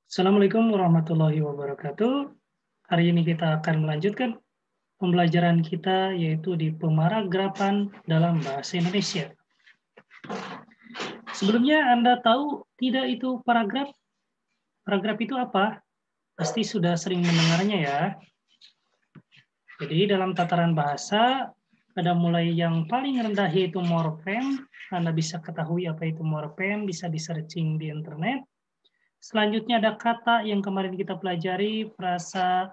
Assalamualaikum warahmatullahi wabarakatuh. Hari ini kita akan melanjutkan pembelajaran kita yaitu di pemaragrapan dalam bahasa Indonesia. Sebelumnya Anda tahu tidak itu paragraf? Paragraf itu apa? Pasti sudah sering mendengarnya ya. Jadi dalam tataran bahasa ada mulai yang paling rendah yaitu morfem. Anda bisa ketahui apa itu morfem, bisa di-searching di internet. Selanjutnya ada kata yang kemarin kita pelajari, frasa,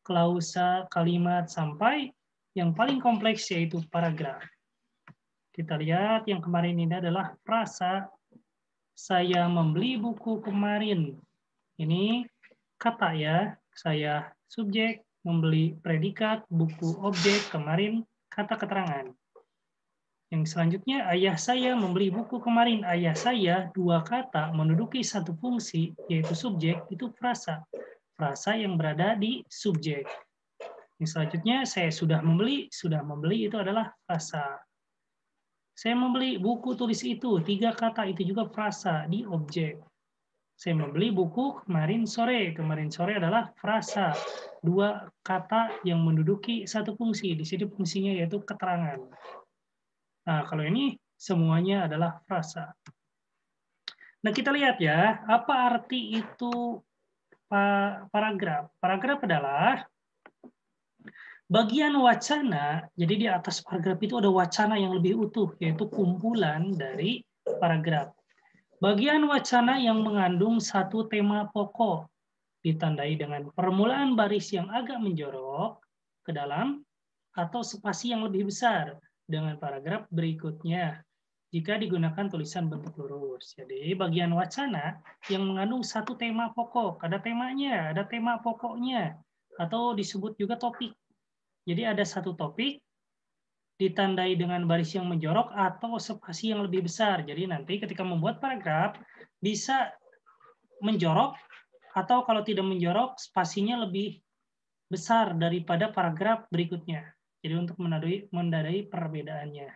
klausa, kalimat, sampai yang paling kompleks yaitu paragraf. Kita lihat yang kemarin ini adalah frasa, saya membeli buku kemarin. Ini kata ya, saya subjek, membeli predikat, buku objek, kemarin kata keterangan. Yang selanjutnya, ayah saya membeli buku kemarin. Ayah saya, dua kata menduduki satu fungsi, yaitu subjek, itu frasa. Frasa yang berada di subjek. Yang selanjutnya, saya sudah membeli itu adalah frasa. Saya membeli buku tulis itu, tiga kata itu juga frasa di objek. Saya membeli buku kemarin sore adalah frasa. Dua kata yang menduduki satu fungsi, di sini fungsinya yaitu keterangan. Nah, kalau ini semuanya adalah frasa. Nah, kita lihat ya, apa arti itu paragraf? Paragraf adalah bagian wacana, jadi di atas paragraf itu ada wacana yang lebih utuh, yaitu kumpulan dari paragraf. Bagian wacana yang mengandung satu tema pokok, ditandai dengan permulaan baris yang agak menjorok ke dalam, atau spasi yang lebih besar dengan paragraf berikutnya jika digunakan tulisan bentuk lurus. Jadi bagian wacana yang mengandung satu tema pokok, ada temanya, ada tema pokoknya, atau disebut juga topik. Jadi ada satu topik ditandai dengan baris yang menjorok atau spasi yang lebih besar. Jadi nanti ketika membuat paragraf bisa menjorok atau kalau tidak menjorok spasinya lebih besar daripada paragraf berikutnya. Jadi untuk menandai perbedaannya.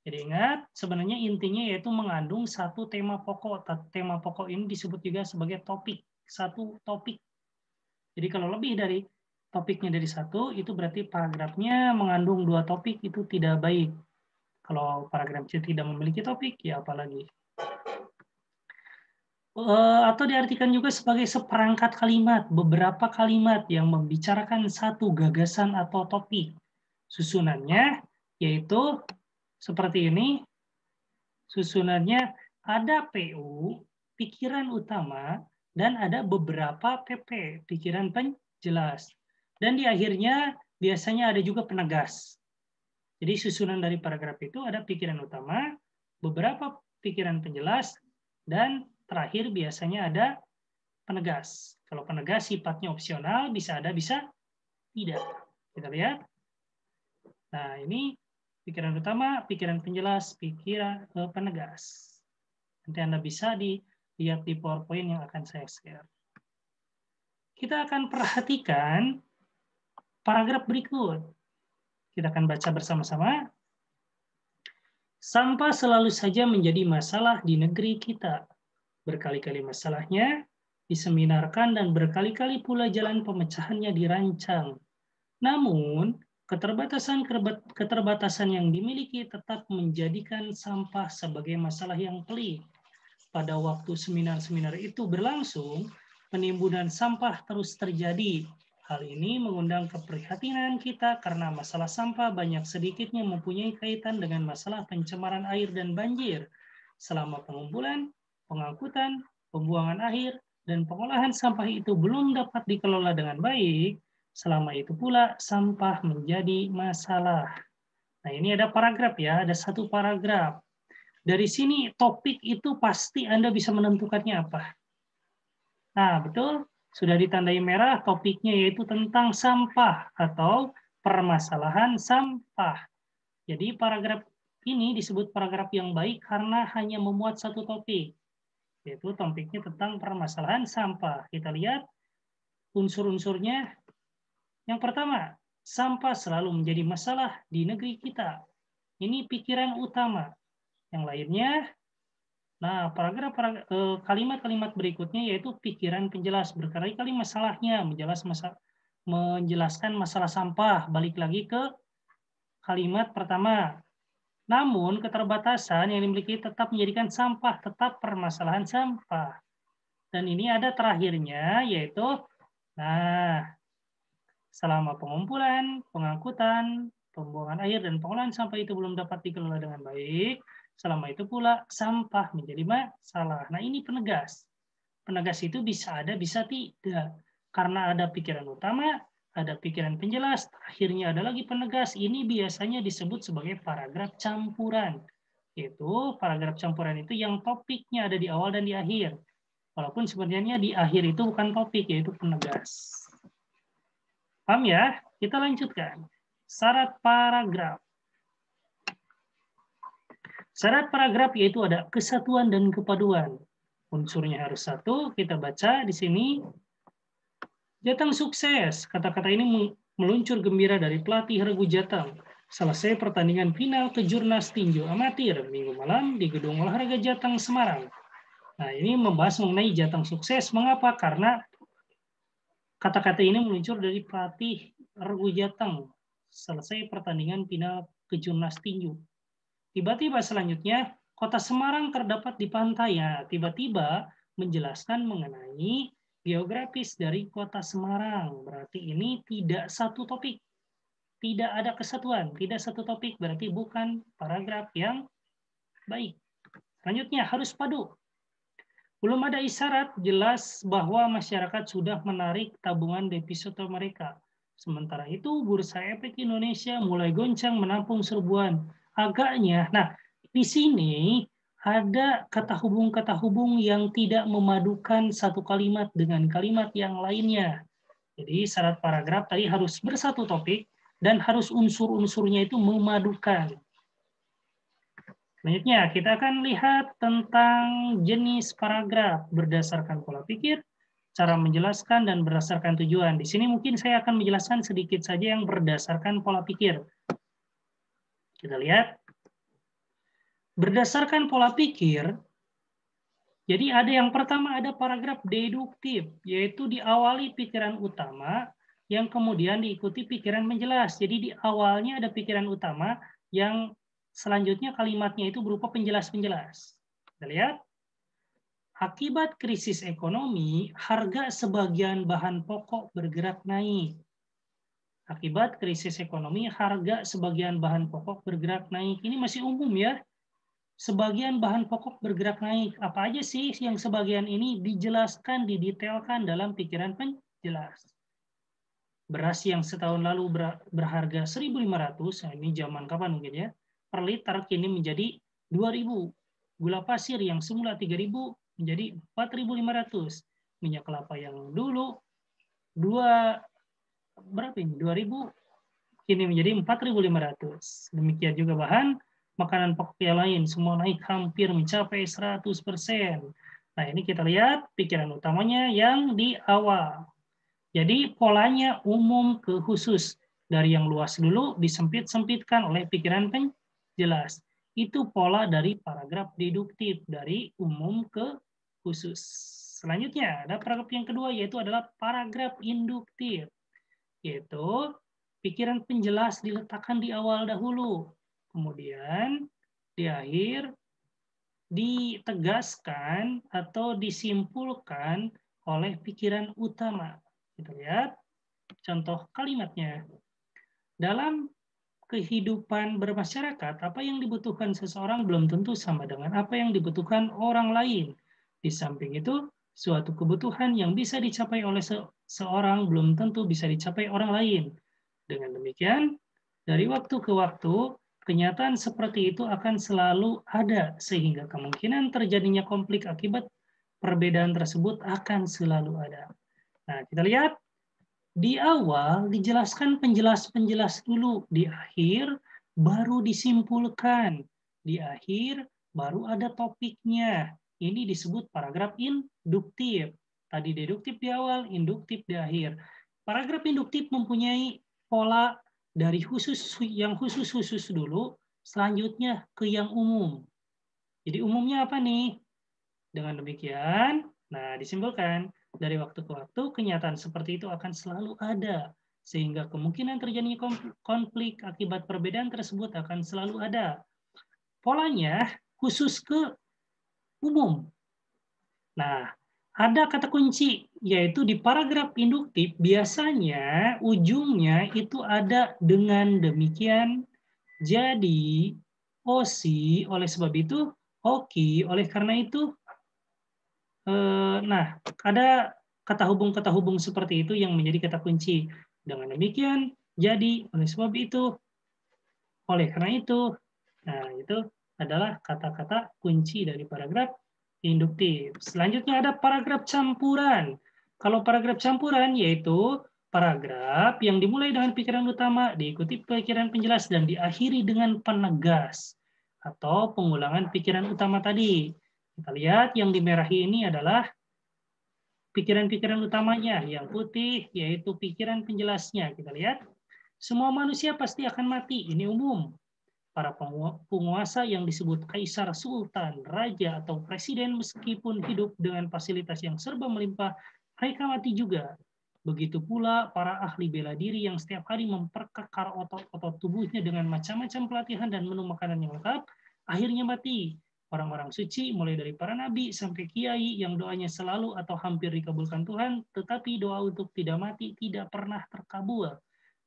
Jadi ingat, sebenarnya intinya yaitu mengandung satu tema pokok. Tema pokok ini disebut juga sebagai topik. Satu topik. Jadi kalau lebih dari topiknya dari satu, itu berarti paragrafnya mengandung dua topik, itu tidak baik. Kalau paragrafnya tidak memiliki topik, ya apalagi. Atau diartikan juga sebagai seperangkat kalimat, beberapa kalimat yang membicarakan satu gagasan atau topik. Susunannya yaitu seperti ini. Susunannya ada PU, pikiran utama, dan ada beberapa PP, pikiran penjelas. Dan di akhirnya biasanya ada juga penegas. Jadi susunan dari paragraf itu ada pikiran utama, beberapa pikiran penjelas, dan terakhir biasanya ada penegas. Kalau penegas sifatnya opsional, bisa ada, bisa tidak. Kita lihat. Nah, ini pikiran utama, pikiran penjelas, pikiran penegas. Nanti Anda bisa dilihat di PowerPoint yang akan saya share. Kita akan perhatikan paragraf berikut. Kita akan baca bersama-sama. Sampah selalu saja menjadi masalah di negeri kita. Berkali-kali masalahnya diseminarkan dan berkali-kali pula jalan pemecahannya dirancang. Namun, keterbatasan yang dimiliki tetap menjadikan sampah sebagai masalah yang pelik. Pada waktu seminar-seminar itu berlangsung, penimbunan sampah terus terjadi. Hal ini mengundang keprihatinan kita karena masalah sampah banyak sedikitnya mempunyai kaitan dengan masalah pencemaran air dan banjir. Selama pengumpulan, pengangkutan, pembuangan akhir, dan pengolahan sampah itu belum dapat dikelola dengan baik, selama itu pula sampah menjadi masalah. Nah, ini ada paragraf ya, ada satu paragraf. Dari sini topik itu pasti Anda bisa menentukannya apa. Nah, betul, sudah ditandai merah, topiknya yaitu tentang sampah atau permasalahan sampah. Jadi paragraf ini disebut paragraf yang baik karena hanya memuat satu topik, yaitu topiknya tentang permasalahan sampah. Kita lihat unsur-unsurnya. Yang pertama, sampah selalu menjadi masalah di negeri kita. Ini pikiran utama. Yang lainnya, Nah, kalimat-kalimat berikutnya yaitu pikiran penjelas. Berkali-kali masalahnya, menjelaskan masalah sampah. Balik lagi ke kalimat pertama. Namun, keterbatasan yang dimiliki tetap menjadikan sampah, tetap permasalahan sampah. Dan ini ada terakhirnya, yaitu, nah, selama pengumpulan, pengangkutan, pembuangan air, dan pengolahan sampah itu belum dapat dikelola dengan baik, selama itu pula sampah menjadi masalah. Nah, ini penegas. Penegas itu bisa ada, bisa tidak. Karena ada pikiran utama, ada pikiran penjelas, akhirnya ada lagi penegas. Ini biasanya disebut sebagai paragraf campuran. Yaitu paragraf campuran itu yang topiknya ada di awal dan di akhir. Walaupun sebenarnya di akhir itu bukan topik, yaitu penegas. Paham ya? Kita lanjutkan. Syarat paragraf. Syarat paragraf yaitu ada kesatuan dan kepaduan. Unsurnya harus satu, kita baca di sini. Jateng sukses. Kata-kata ini meluncur gembira dari pelatih Regu Jateng. Selesai pertandingan final kejurnas tinju amatir Minggu malam di Gedung Olahraga Jateng, Semarang. Nah, ini membahas mengenai Jateng sukses. Mengapa? Karena kata-kata ini meluncur dari pelatih Regu Jateng. Selesai pertandingan final kejurnas tinju. Tiba-tiba selanjutnya, kota Semarang terdapat di pantai. Ya, tiba-tiba menjelaskan mengenai geografis dari kota Semarang. Berarti ini tidak satu topik. Tidak ada kesatuan. Tidak satu topik. Berarti bukan paragraf yang baik. Selanjutnya, harus padu. Belum ada isyarat jelas bahwa masyarakat sudah menarik tabungan deposito mereka. Sementara itu, Bursa Efek Indonesia mulai goncang menampung serbuan. Agaknya, nah di sini ada kata hubung yang tidak memadukan satu kalimat dengan kalimat yang lainnya. Jadi syarat paragraf tadi harus bersatu topik dan harus unsur-unsurnya itu memadukan. Selanjutnya, kita akan lihat tentang jenis paragraf berdasarkan pola pikir, cara menjelaskan, dan berdasarkan tujuan. Di sini mungkin saya akan menjelaskan sedikit saja yang berdasarkan pola pikir. Kita lihat. Berdasarkan pola pikir, jadi ada yang pertama ada paragraf deduktif, yaitu diawali pikiran utama, yang kemudian diikuti pikiran menjelas. Jadi di awalnya ada pikiran utama, yang selanjutnya kalimatnya itu berupa penjelas-penjelas. Kita lihat. Akibat krisis ekonomi, harga sebagian bahan pokok bergerak naik. Akibat krisis ekonomi, harga sebagian bahan pokok bergerak naik. Ini masih umum ya. Sebagian bahan pokok bergerak naik. Apa aja sih yang sebagian ini dijelaskan, didetailkan dalam pikiran penjelas. Beras yang setahun lalu berharga 1.500, nah ini zaman kapan mungkin ya, per liter kini menjadi 2.000. Gula pasir yang semula 3.000 menjadi 4.500. Minyak kelapa yang dulu 2.000 kini menjadi 4.500. Demikian juga bahan makanan pokok yang lain, semua naik hampir mencapai 100%. Nah, ini kita lihat pikiran utamanya yang di awal. Jadi polanya umum ke khusus. Dari yang luas dulu disempit-sempitkan oleh pikiran penjelas. Itu pola dari paragraf deduktif, dari umum ke khusus. Selanjutnya, ada paragraf yang kedua, yaitu adalah paragraf induktif. Yaitu pikiran penjelas diletakkan di awal dahulu. Kemudian di akhir ditegaskan atau disimpulkan oleh pikiran utama. Kita lihat contoh kalimatnya. Dalam kehidupan bermasyarakat, apa yang dibutuhkan seseorang belum tentu sama dengan apa yang dibutuhkan orang lain. Di samping itu, suatu kebutuhan yang bisa dicapai oleh seorang belum tentu bisa dicapai orang lain. Dengan demikian, dari waktu ke waktu, kenyataan seperti itu akan selalu ada, sehingga kemungkinan terjadinya konflik akibat perbedaan tersebut akan selalu ada. Nah, kita lihat, di awal dijelaskan penjelas-penjelas dulu, di akhir baru disimpulkan, di akhir baru ada topiknya. Ini disebut paragraf induktif. Tadi deduktif di awal, induktif di akhir. Paragraf induktif mempunyai pola dari yang khusus dulu, selanjutnya ke yang umum. Jadi umumnya apa nih? Dengan demikian, nah disimpulkan, dari waktu ke waktu kenyataan seperti itu akan selalu ada, sehingga kemungkinan terjadinya konflik akibat perbedaan tersebut akan selalu ada. Polanya khusus ke umum. Nah, ada kata kunci, yaitu di paragraf induktif biasanya ujungnya itu ada dengan demikian, jadi, OSI, oleh sebab itu, OKI, oleh karena itu, nah, ada kata hubung seperti itu yang menjadi kata kunci. Dengan demikian, jadi, oleh sebab itu, oleh karena itu. Nah, itu adalah kata-kata kunci dari paragraf induktif. Selanjutnya ada paragraf campuran. Kalau paragraf campuran yaitu paragraf yang dimulai dengan pikiran utama, diikuti pikiran penjelas, dan diakhiri dengan penegas atau pengulangan pikiran utama tadi. Kita lihat yang dimerahi ini adalah pikiran-pikiran utamanya, yang putih yaitu pikiran penjelasnya. Kita lihat, semua manusia pasti akan mati, ini umum. Para penguasa yang disebut kaisar, sultan, raja, atau presiden meskipun hidup dengan fasilitas yang serba melimpah, mereka mati juga. Begitu pula para ahli bela diri yang setiap hari memperkekar otot-otot tubuhnya dengan macam-macam pelatihan dan menu makanan yang lengkap, akhirnya mati. Orang-orang suci, mulai dari para nabi sampai kiai yang doanya selalu atau hampir dikabulkan Tuhan, tetapi doa untuk tidak mati tidak pernah terkabul.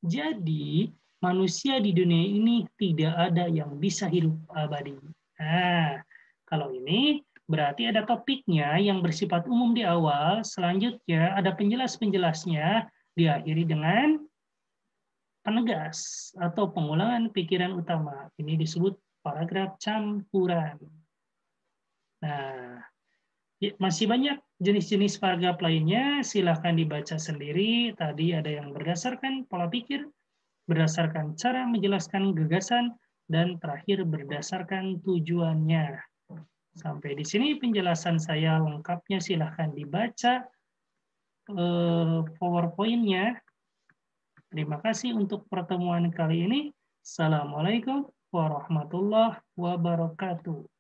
Jadi, manusia di dunia ini tidak ada yang bisa hidup abadi. Nah, kalau ini berarti ada topiknya yang bersifat umum di awal, selanjutnya ada penjelas-penjelasnya, diakhiri dengan penegas atau pengulangan pikiran utama. Ini disebut paragraf campuran. Nah, masih banyak jenis-jenis paragraf lainnya, silahkan dibaca sendiri. Tadi ada yang berdasarkan pola pikir, berdasarkan cara menjelaskan gagasan, dan terakhir berdasarkan tujuannya. Sampai di sini penjelasan saya lengkapnya, silahkan dibaca PowerPoint-nya. Terima kasih untuk pertemuan kali ini. Assalamualaikum warahmatullahi wabarakatuh.